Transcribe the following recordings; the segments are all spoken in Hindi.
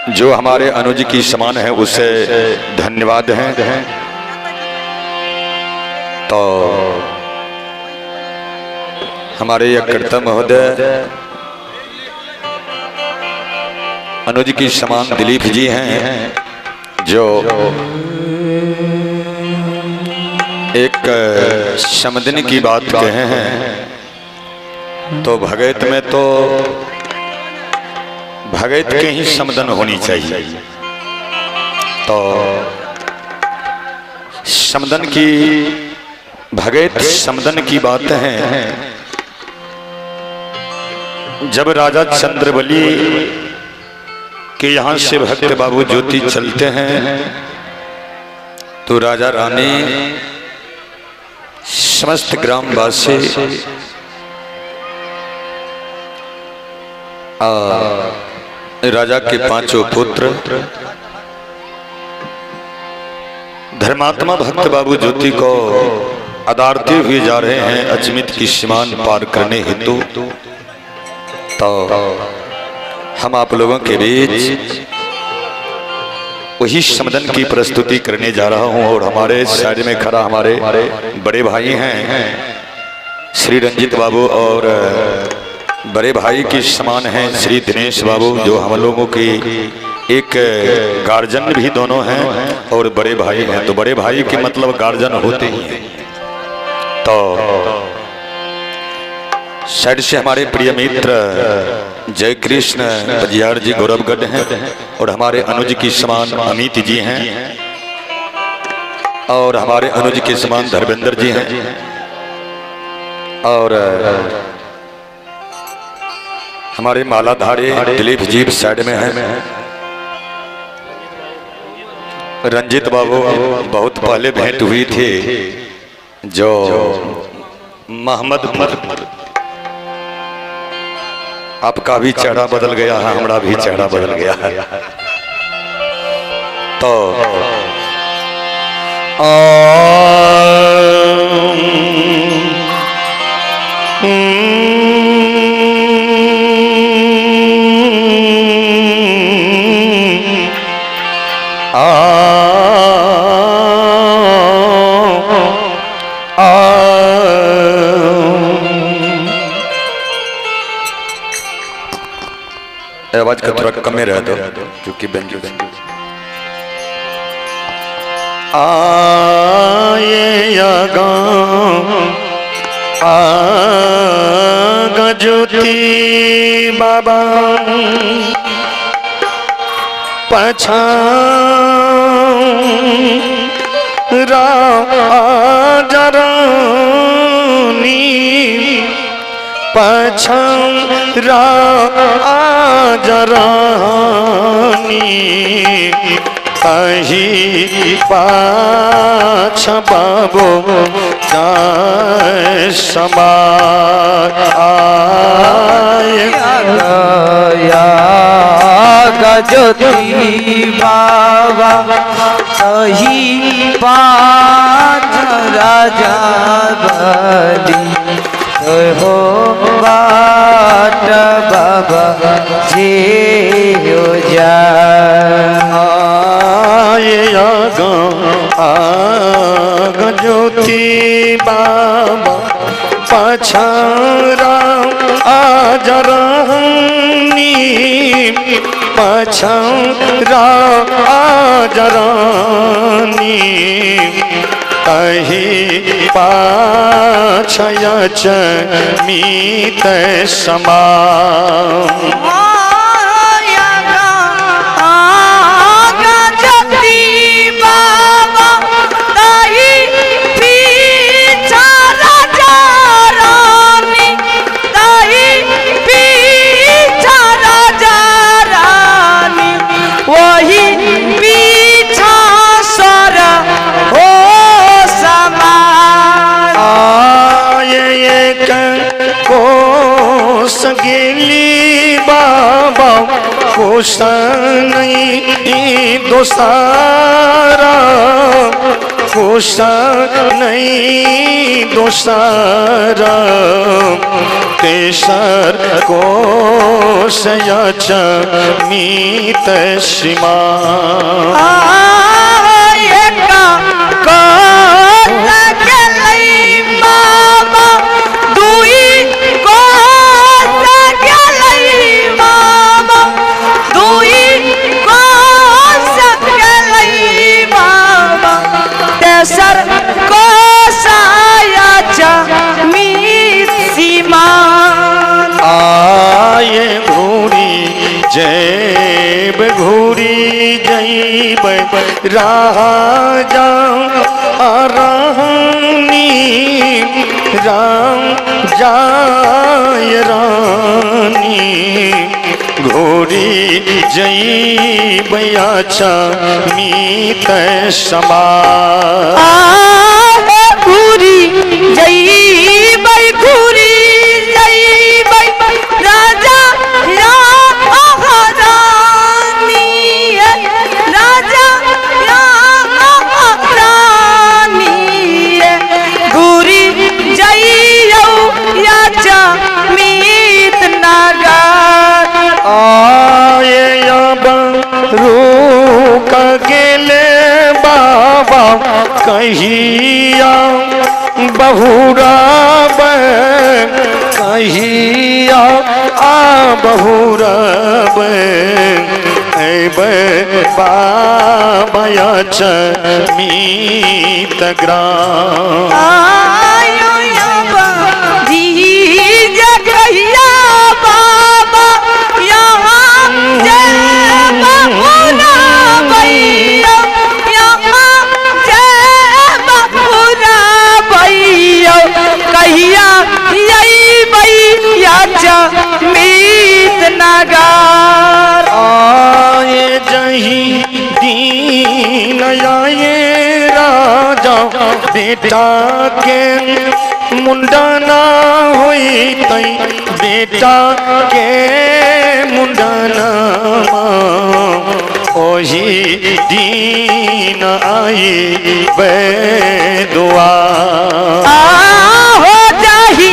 जो हमारे अनुज की समान है उसे धन्यवाद हैं। तो हमारे यकृता महोदय अनुज की समान दिलीप जी हैं, जो एक समदन की बात कहे हैं। तो भगत में तो भगत के ही समदन होनी चाहिए। तो समदन की भगत समदन की बात है। जब राजा चंद्रबली के यहाँ से भक्त बाबू ज्योति चलते हैं तो राजा रानी समस्त ग्रामवासी राजा के पांचों पुत्र धर्मात्मा भक्त बाबू ज्योति को आदारते हुए जा रहे हैं अजमित की सीमान पार करने हेतु। तो हम आप लोगों के बीच वही समदन की प्रस्तुति करने जा रहा हूं। और हमारे साइड में खड़ा हमारे बड़े भाई हैं श्री रंजित बाबू, और बड़े भाई के समान हैं श्री दिनेश बाबू, जो हम लोगों की एक गार्जियन भी दोनों हैं और बड़े भाई हैं। तो बड़े भाई के मतलब गार्जियन होते ही हैं। तो साइड से हमारे प्रिय मित्र जय कृष्ण बजियार जी गौरवगढ़ हैं, और हमारे अनुज की समान अमित जी हैं, और हमारे अनुज के समान धर्मेंद्र जी हैं, और हमारे मालाधारी दिलीप जी साइड में हैं। रंजित बाबू बहुत पहले भेंट हुई थी, जो मोहम्मद आपका भी चेहरा बदल गया है, हमारा भी चेहरा बदल गया है। तो आवाज का थोड़ा कम रह दो क्योंकि बेंजू आगा ज्योति बाबा पछा राजरानी पछरा जरानी कही पाछ बाबू ज्योति बाबा कही पाछ राजा बली हो बाट बाबा जी हो जा ज्योति बाबा पछरा आजरानी पछरा आजरानी कही पाछयच मीत समा कुछ नहीं दोसारा, कुछ नहीं दोसारा, तेसर को मीत सीमा। जैब घूरी जैब राजा रानी, राम जाय रानी, घूरी जैब अच्छा मीत समा। घूरी जैब घूरी जैब राजा कहिया बहुरा कहिया आ बहुरा बाबया मीत ग्राम। मीत नगार आए जही दीन आए राजा, बेटा के मुंडना हुई तई, बेटा के मुंडना ओही दीन आई बेदुआ। हो जाही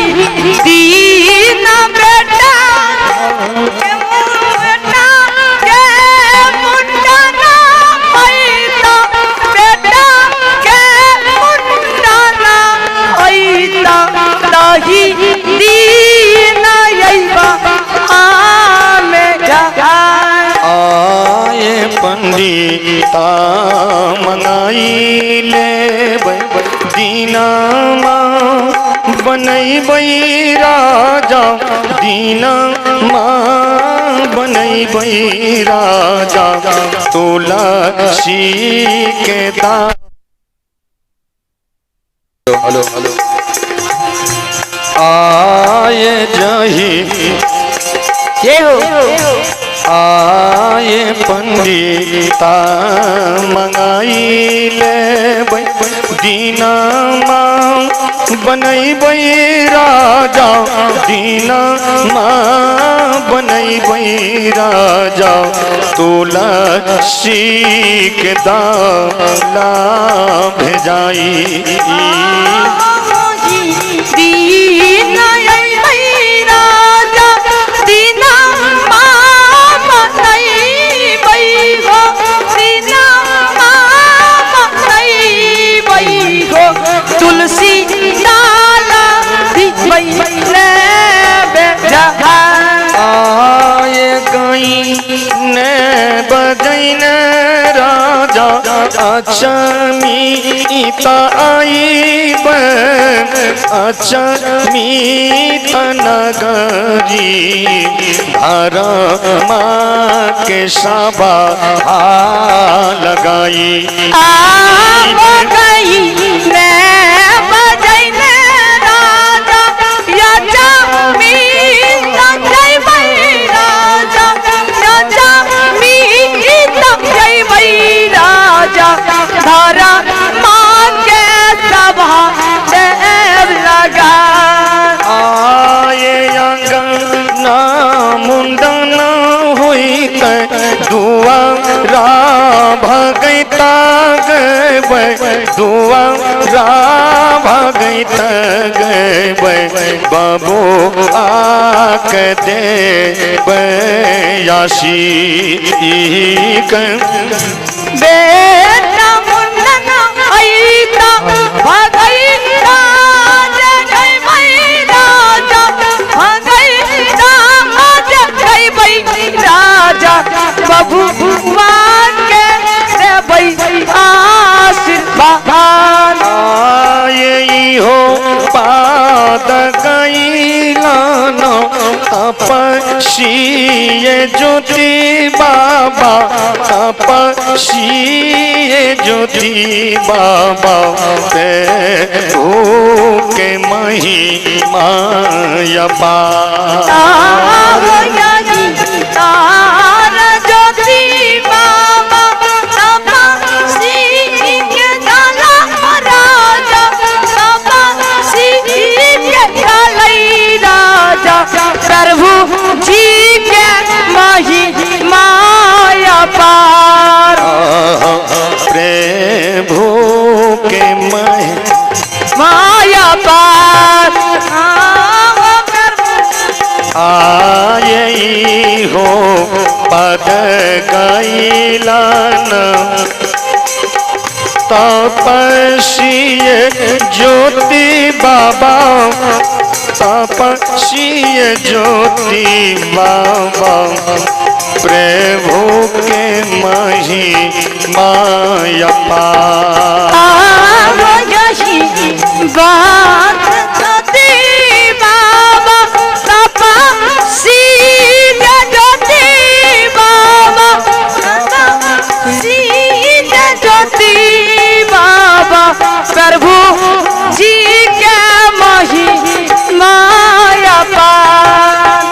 दीन बेटा के मुंडना के मुंडना होइता, बेटा के मुंडना होइता, तही दीन आइबा आमे जहान। आए पंडिता मनाई ले दीना माँ बनई बई राजा, दीना माँ बनई बई राजा, तुलसी के दा। हेलो हेलो आए जही ये हो आए पंडिता मंगाई ले दीना माँ बनई बई राजा, दीना माँ बनई बई राजा, तुलसी के दाला भेजाई। तुलसी डाला आए गई ने बजन राजा, अच्छा मीता आई अच्छा मीता नगरी, धारा माँ के साबा लगाई। धारा माँ के सभा देव लगा। आए अंगना मुंडना हुई तय, दुआरा भगता गए दुआरा भगता गए बाबू आक दे बयासी बेटा मुन्नन आईता भगई राजा गई मई राजा भगई राजा गई मई राजा बबुआन के दे बई आशीर्वाद यही हो पाद गईलानो तपस्वी ज्योति बाबा तपस्वी ज्योति बाबा ते के महिमा अपार ज्योति बाबा तपस्वी के दाला राजा तपस्वी के दालई राजा प्रभु जी के महिमा अपार प्रभु के माया पार आयई हो पद गईलान तपस्वी ज्योति बाबा तपस्वी ज्योति बाबा प्रभु के महिमा अपार बात ज्योति बाबा तपस्वी ज्योति बाबा तपस्वी ज्योति बाबा प्रभु जी के महिमा अपार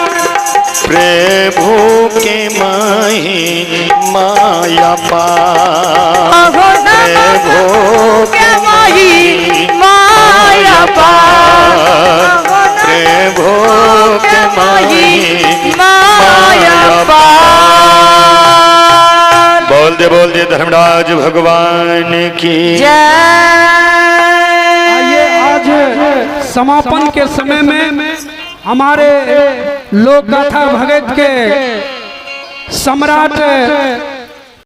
प्रभु के महिमा अपार प्रभु के महिमा अपार प्रभु के महिमा अपार बोल दे धर्मराज भगवान की आइए आज समापन के समय में हमारे लोक कथा भगत के सम्राट